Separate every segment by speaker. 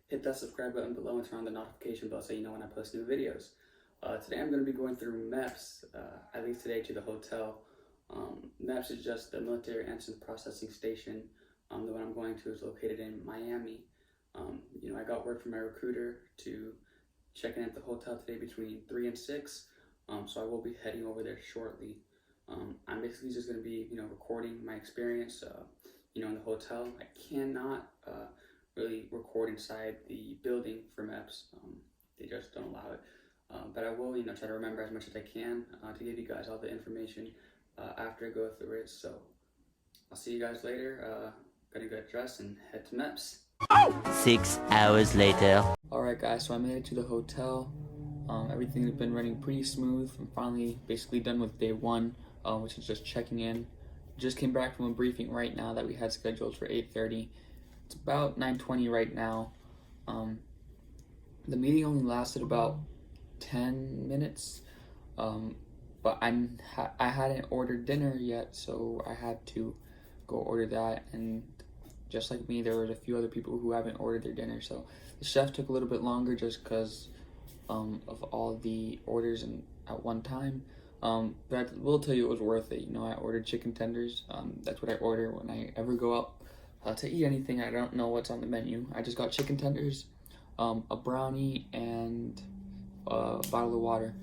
Speaker 1: hit that subscribe button below and turn on the notification bell so you know when I post new videos. Today I'm going to be going through MEPS, at least today to the hotel. MEPS is just the Military Answer Processing Station. The one I'm going to is located in Miami. I got word from my recruiter to check in at the hotel today between 3 and 6, so I will be heading over there shortly. I'm basically just going to be, recording my experience, in the hotel. I cannot really record inside the building for MEPS. They just don't allow it. But I will, try to remember as much as I can to give you guys all the information after I go through it. So I'll see you guys later. Gonna get dressed and head to MEPS.
Speaker 2: 6 hours later.
Speaker 1: Alright guys, so I made it to the hotel. Everything has been running pretty smooth. I'm finally basically done with day one, which is just checking in. Just came back from a briefing right now that we had scheduled for 8:30. It's about 9:20 right now. The meeting only lasted about 10 minutes, but I hadn't ordered dinner yet, so I had to go order that. And just like me, there was a few other people who haven't ordered their dinner, so the chef took a little bit longer just because of all the orders at one time. But I will tell you it was worth it. I ordered chicken tenders. That's what I order when I ever go out to eat anything. I don't know what's on the menu. I just got chicken tenders, a brownie, and a bottle of water.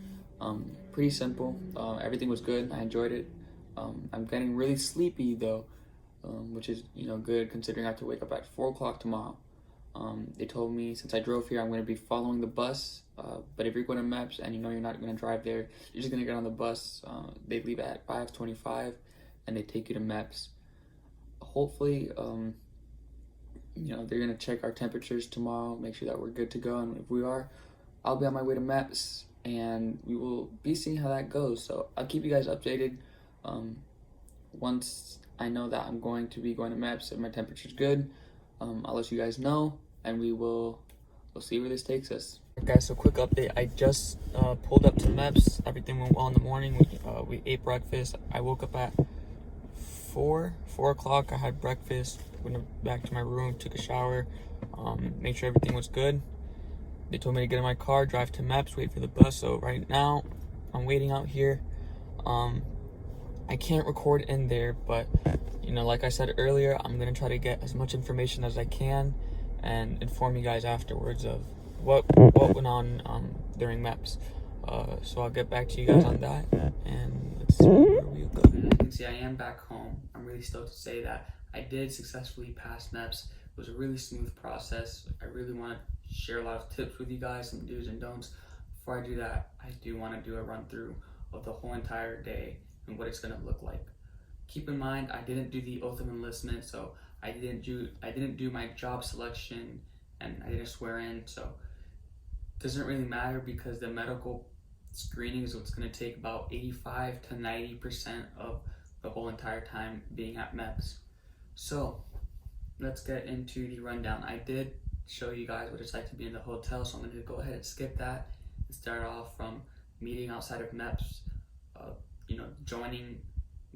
Speaker 1: Pretty simple. Everything was good. I enjoyed it. I'm getting really sleepy though, which is good considering I have to wake up at 4 o'clock tomorrow. They told me since I drove here I'm going to be following the bus, but if you're going to MEPS and you're not going to drive there, you're just going to get on the bus. They leave at 5:25 and they take you to MEPS. Hopefully they're going to check our temperatures tomorrow, make sure that we're good to go, and if we are, I'll be on my way to MEPS and we will be seeing how that goes. So I'll keep you guys updated once I know that I'm going to be going to MEPS. If my temperature's good, I'll let you guys know, and we'll see where this takes us. Guys, so quick update. I just pulled up to MEPS. Everything went well in the morning. We ate breakfast. I woke up at 4 o'clock. I had breakfast, went back to my room, took a shower, made sure everything was good. They told me to get in my car, drive to MEPS, wait for the bus. So right now I'm waiting out here. I can't record in there, but like I said earlier, I'm gonna try to get as much information as I can and inform you guys afterwards of what went on during MEPS. So I'll get back to you guys on that, and let's see where we go. As you can see, I am back home. I'm really stoked to say that I did successfully pass MEPS. It was a really smooth process. I really want to share a lot of tips with you guys, some do's and don'ts. Before I do that, I do want to do a run through of the whole entire day and what it's going to look like. Keep in mind, I didn't do the oath of enlistment, so I didn't do my job selection, and I didn't swear in. So it doesn't really matter because the medical screening is what's going to take about 85 to 90% of the whole entire time being at MEPS. So let's get into the rundown. I did show you guys what it's like to be in the hotel, so I'm going to go ahead and skip that and start off from meeting outside of MEPS, joining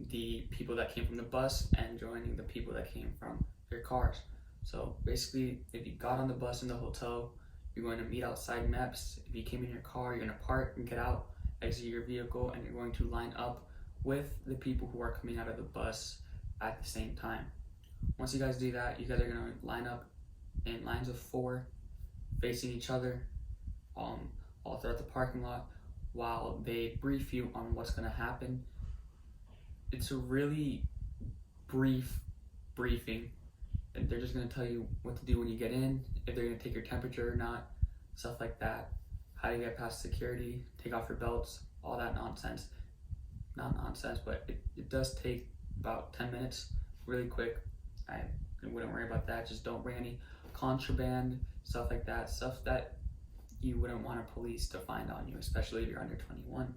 Speaker 1: the people that came from the bus and joining the people that came from their cars. So basically, if you got on the bus in the hotel, you're going to meet outside MEPS. If you came in your car, you're going to park and get out, exit your vehicle, and you're going to line up with the people who are coming out of the bus at the same time. Once you guys do that, you guys are going to line up in lines of 4, facing each other, all throughout the parking lot while they brief you on what's going to happen. It's a really brief briefing, and they're just going to tell you what to do when you get in, if they're going to take your temperature or not, stuff like that, how to get past security, take off your belts, all that nonsense. Not nonsense, but it does take about 10 minutes, really quick. I wouldn't worry about that. Just don't bring any contraband, stuff like that, stuff that you wouldn't want a police to find on you, especially if you're under 21.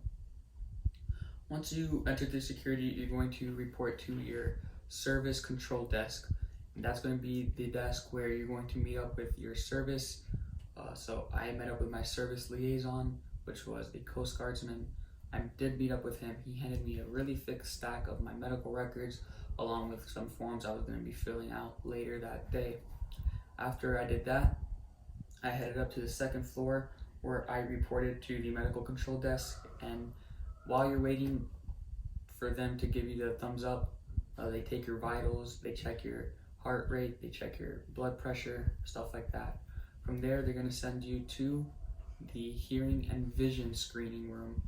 Speaker 1: Once you enter the security, you're going to report to your service control desk. And that's going to be the desk where you're going to meet up with your service. So I met up with my service liaison, which was a Coast Guardsman. I did meet up with him. He handed me a really thick stack of my medical records, along with some forms I was going to be filling out later that day. After I did that, I headed up to the second floor where I reported to the medical control desk, and while you're waiting for them to give you the thumbs up, they take your vitals, they check your heart rate, they check your blood pressure, stuff like that. From there, they're going to send you to the hearing and vision screening room.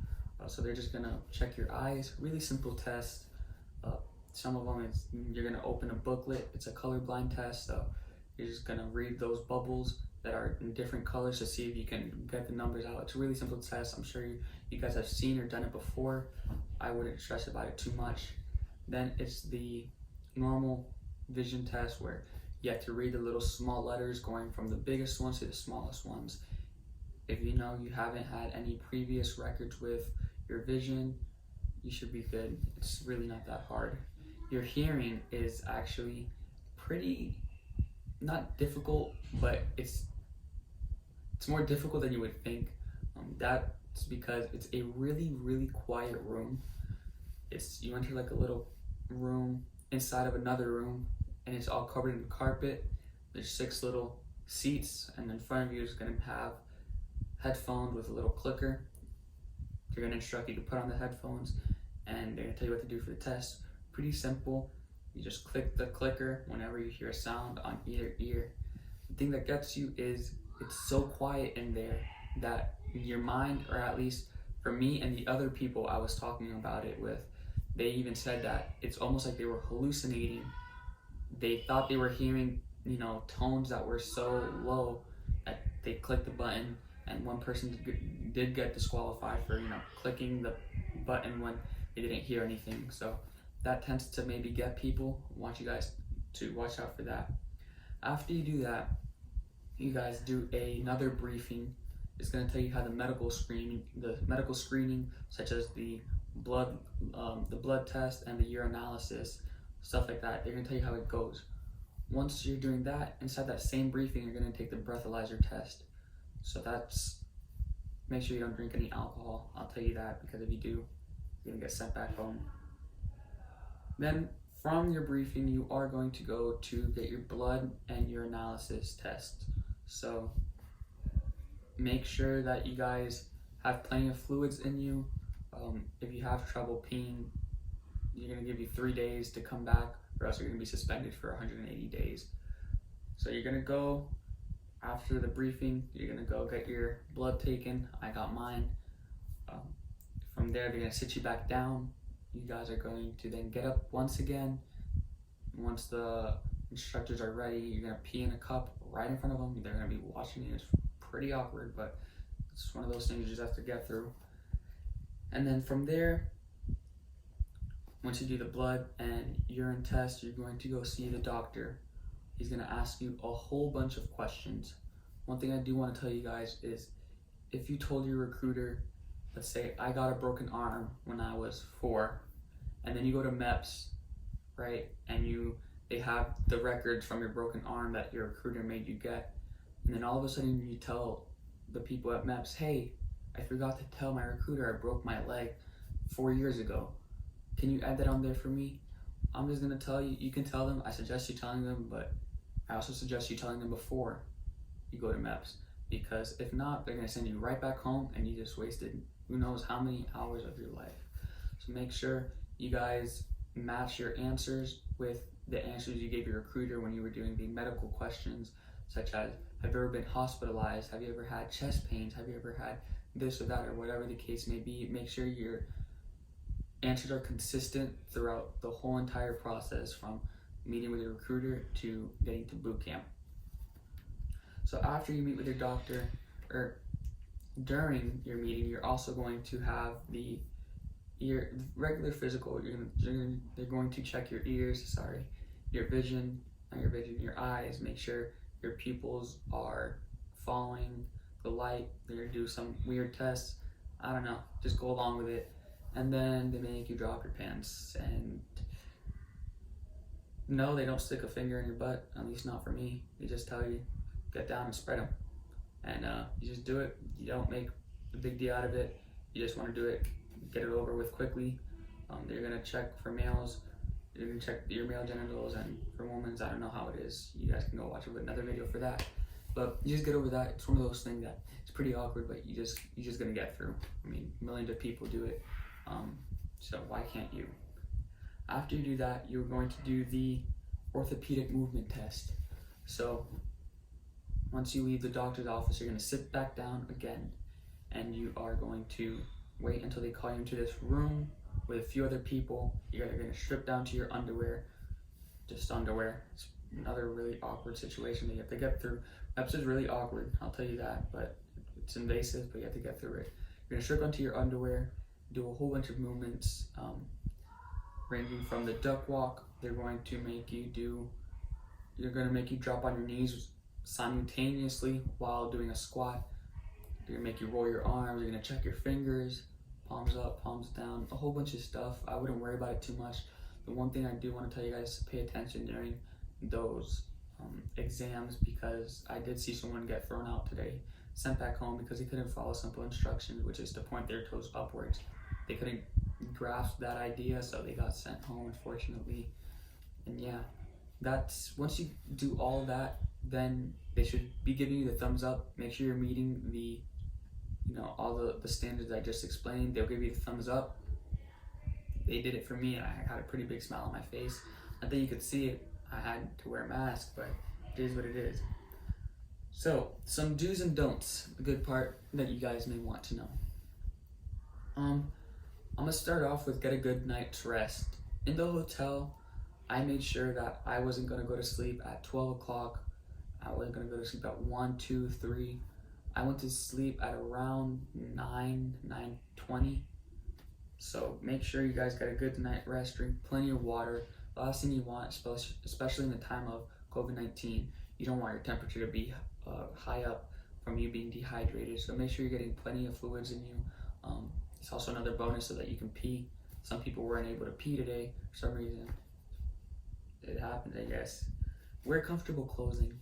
Speaker 1: So they're just going to check your eyes, really simple test. Some of them, you're going to open a booklet, it's a colorblind test, so you're just going to read those bubbles that are in different colors to see if you can get the numbers out. It's a really simple test. I'm sure you guys have seen or done it before. I wouldn't stress about it too much. Then it's the normal vision test where you have to read the little small letters going from the biggest ones to the smallest ones. If you know you haven't had any previous records with your vision, you should be good. It's really not that hard. Your hearing is actually pretty, not difficult, but it's more difficult than you would think. That's because it's a really quiet room. You enter like a little room inside of another room, and it's all covered in carpet. There's 6 little seats, and in front of you is going to have headphones with a little clicker. They're going to instruct you to put on the headphones, and they're going to tell you what to do for the test. Pretty simple. You just click the clicker whenever you hear a sound on either ear. The thing that gets you is it's so quiet in there that your mind, or at least for me and the other people I was talking about it with, they even said that it's almost like they were hallucinating. They thought they were hearing, tones that were so low that they clicked the button, and one person did get disqualified for, clicking the button when they didn't hear anything. So that tends to maybe get people. I want you guys to watch out for that. After you do that, you guys do another briefing. It's going to tell you how the medical screening, such as the blood test and the urinalysis, stuff like that. They're going to tell you how it goes. Once you're doing that, inside that same briefing, you're going to take the breathalyzer test. So make sure you don't drink any alcohol. I'll tell you that, because if you do, you're going to get sent back home. Then from your briefing, you are going to go to get your blood and urinalysis test. So make sure that you guys have plenty of fluids in you. If you have trouble peeing, you're going to give you 3 days to come back, or else you're going to be suspended for 180 days. So you're going to go, after the briefing, you're going to go get your blood taken. I got mine. From there, they're going to sit you back down. You guys are going to then get up once again. Once the instructors are ready, you're going to pee in a cup right in front of them. They're going to be watching you. It's pretty awkward, but it's one of those things you just have to get through. And then from there, once you do the blood and urine test, you're going to go see the doctor. He's going to ask you a whole bunch of questions. One thing I do want to tell you guys is, if you told your recruiter, let's say I got a broken arm when I was 4, and then you go to MEPS, right, and they have the records from your broken arm that your recruiter made you get, and then all of a sudden you tell the people at MEPS, hey, I forgot to tell my recruiter I broke my leg 4 years ago. Can you add that on there for me? I'm just going to tell you, you can tell them, I suggest you telling them, but I also suggest you telling them before you go to MEPS, because if not, they're going to send you right back home, and you just wasted who knows how many hours of your life. So make sure you guys match your answers with the answers you gave your recruiter when you were doing the medical questions, such as, have you ever been hospitalized? Have you ever had chest pains? Have you ever had this or that, or whatever the case may be? Make sure your answers are consistent throughout the whole entire process, from meeting with your recruiter to getting to boot camp. So after you meet with your doctor, or during your meeting, you're also going to have your regular physical. They're going to check your ears, your vision, your eyes, make sure your pupils are following the light. They're going to do some weird tests. I don't know, just go along with it. And then they make you drop your pants. And no, they don't stick a finger in your butt, at least not for me. They just tell you, get down and spread them. And you just do it. You don't make a big deal out of it. You just want to do it, get it over with quickly. They're going to check for males. You're going to check your male genitals, and for women's, I don't know how it is. You guys can go watch another video for that. But you just get over that. It's one of those things that it's pretty awkward, but you're just gonna get through. I mean, millions of people do it, so why can't you? After you do that, you're going to do the orthopedic movement test. So once you leave the doctor's office, you're gonna sit back down again, and you are going to wait until they call you into this room with a few other people. You're gonna strip down to your underwear, just underwear. It's another really awkward situation that you have to get through. MEPS is really awkward, I'll tell you that, but it's invasive, but you have to get through it. You're gonna strip onto your underwear, do a whole bunch of movements, ranging from the duck walk. They're going to make you drop on your knees simultaneously while doing a squat. They're gonna make you roll your arms, they're gonna check your fingers, palms up, palms down, a whole bunch of stuff. I wouldn't worry about it too much. The one thing I do want to tell you guys to pay attention during those exams, because I did see someone get thrown out today, sent back home because he couldn't follow simple instructions, which is to point their toes upwards. They couldn't grasp that idea, so they got sent home, unfortunately. And yeah, that's once you do all that, then they should be giving you the thumbs up. Make sure you're meeting the all the standards I just explained. They'll give you the thumbs up. They did it for me, and I had a pretty big smile on my face. Not that you could see it, I had to wear a mask, but it is what it is. So, some do's and don'ts, a good part that you guys may want to know. I'm gonna start off with get a good night's rest. In the hotel, I made sure that I wasn't gonna go to sleep at 12 o'clock. I wasn't gonna go to sleep at 1, 2, 3. I went to sleep at around 9:20. So make sure you guys get a good night rest, drink plenty of water. The last thing you want, especially in the time of COVID-19, you don't want your temperature to be high up from you being dehydrated. So make sure you're getting plenty of fluids in you. It's also another bonus so that you can pee. Some people weren't able to pee today for some reason. It happened, I guess. Wear comfortable clothing.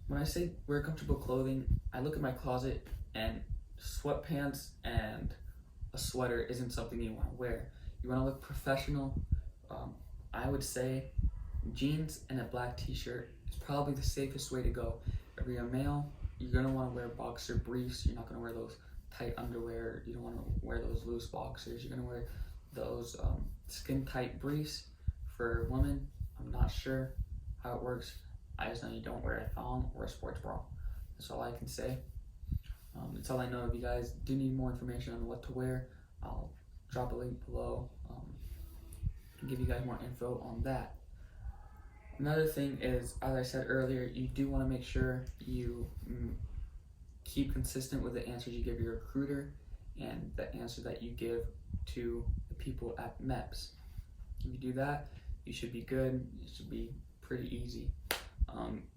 Speaker 1: When I say wear comfortable clothing, I look at my closet and sweatpants and a sweater isn't something you want to wear. You want to look professional. I would say jeans and a black t-shirt is probably the safest way to go. If you're a male, you're going to want to wear boxer briefs. You're not going to wear those tight underwear. You don't want to wear those loose boxers. You're going to wear those skin tight briefs. For women, I'm not sure how it works. I just know you don't wear a thong or a sports bra. That's all I can say. That's all I know. If you guys do need more information on what to wear, I'll drop a link below and give you guys more info on that. Another thing is, as I said earlier, you do want to make sure you keep consistent with the answers you give your recruiter and the answer that you give to the people at MEPS. If you do that, you should be good. It should be pretty easy.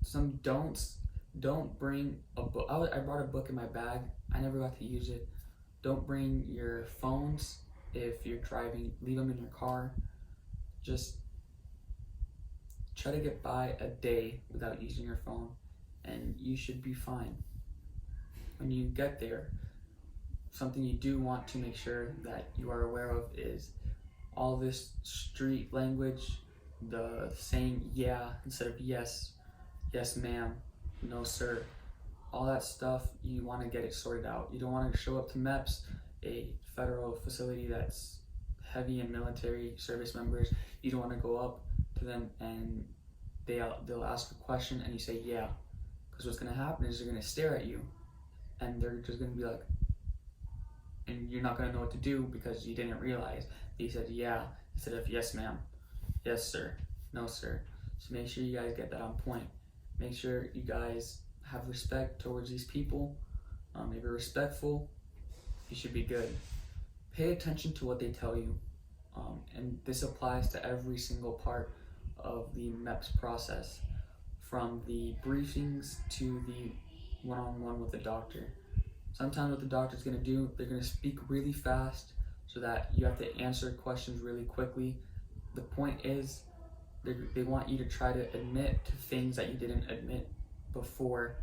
Speaker 1: Some don'ts: don't bring a book. I brought a book in my bag. I never got to use it. Don't bring your phones if you're driving. Leave them in your car. Just try to get by a day without using your phone, and you should be fine. When you get there, something you do want to make sure that you are aware of is all this street language, the saying yeah instead of yes, yes ma'am, no sir, all that stuff. You want to get it sorted out. You don't want to show up to MEPS, a federal facility that's heavy in military service members. You don't want to go up to them and they'll ask a question and you say yeah, because what's going to happen is they're going to stare at you and they're just going to be like, and you're not going to know what to do because you didn't realize that you said yeah instead of yes ma'am, yes sir, no sir. So make sure you guys get that on point. Make sure you guys have respect towards these people. If you're respectful, you should be good. Pay attention to what they tell you. And this applies to every single part of the MEPS process, from the briefings to the one-on-one with the doctor. Sometimes what the doctor's going to do, they're going to speak really fast so that you have to answer questions really quickly. The point is, they want you to try to admit to things that you didn't admit before.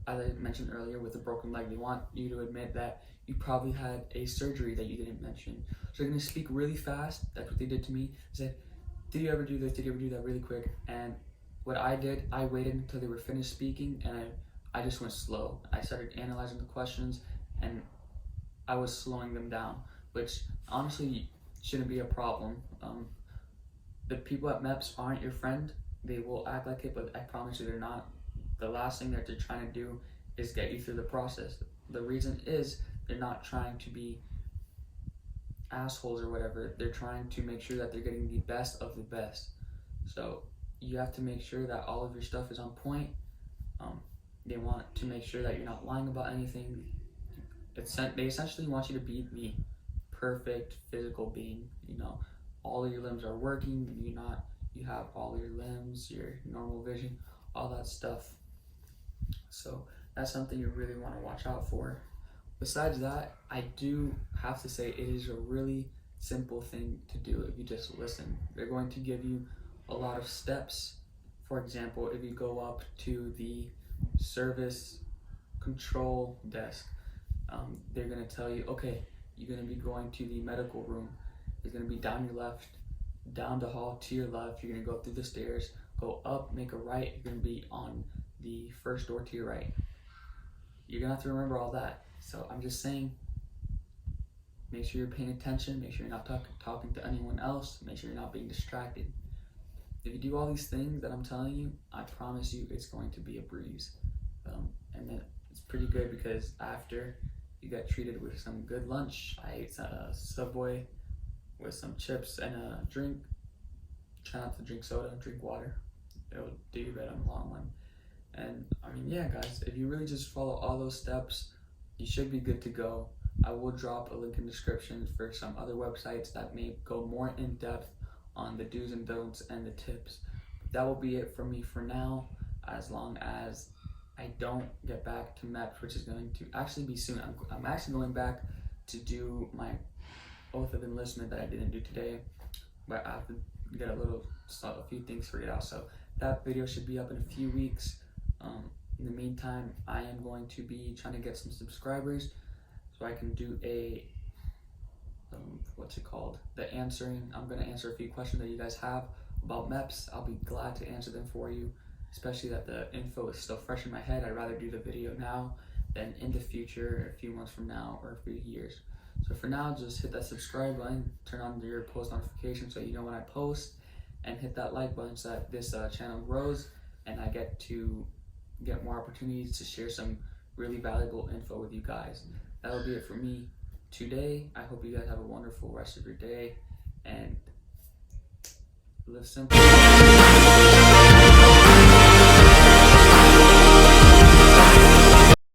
Speaker 1: As I mentioned earlier with the broken leg, they want you to admit that you probably had a surgery that you didn't mention. So they're going to speak really fast. That's what they did to me. They said, did you ever do this? Did you ever do that, really quick? And what I did, I waited until they were finished speaking, and I just went slow. I started analyzing the questions, and I was slowing them down, which honestly shouldn't be a problem. The people at MEPS aren't your friend. They will act like it, but I promise you they're not. The last thing that they're trying to do is get you through the process. The reason is they're not trying to be assholes or whatever. They're trying to make sure that they're getting the best of the best. So you have to make sure that all of your stuff is on point. They want to make sure that you're not lying about anything. They essentially want you to be the perfect physical being. You know, all of your limbs are working. You have all of your limbs, your normal vision, all that stuff. So that's something you really want to watch out for. Besides that, I do have to say it is a really simple thing to do if you just listen. They're going to give you a lot of steps. For example, if you go up to the service control desk, they're going to tell you, okay, you're going to be going to the medical room. It's going to be down your left, down the hall to your left. You're going to go through the stairs, go up, make a right. You're going to be on the first door to your right. You're going to have to remember all that. So I'm just saying, make sure you're paying attention. Make sure you're not talking to anyone else. Make sure you're not being distracted. If you do all these things that I'm telling you, I promise you it's going to be a breeze. And then it's pretty good because after you get treated with some good lunch, I ate a Subway with some chips and a drink. Try not to drink soda, drink water. It'll do you better in the long run. And I mean, yeah, guys, if you really just follow all those steps, you should be good to go. I will drop a link in the description for some other websites that may go more in depth on the do's and don'ts and the tips. But that will be it for me for now, as long as I don't get back to MEPS, which is going to actually be soon. I'm actually going back to do my oath of enlistment that I didn't do today, but I have to get a few things figured out. So that video should be up in a few weeks. In the meantime, I am going to be trying to get some subscribers so I can do a the answering. I'm going to answer a few questions that you guys have about MEPS. I'll be glad to answer them for you, especially that the info is still fresh in my head. I'd rather do the video now than in the future, a few months from now or a few years. So for now, just hit that subscribe button, turn on your post notifications so you know when I post, and hit that like button so that this channel grows and I get to get more opportunities to share some really valuable info with you guys. That'll be it for me today. I hope you guys have a wonderful rest of your day and live simple.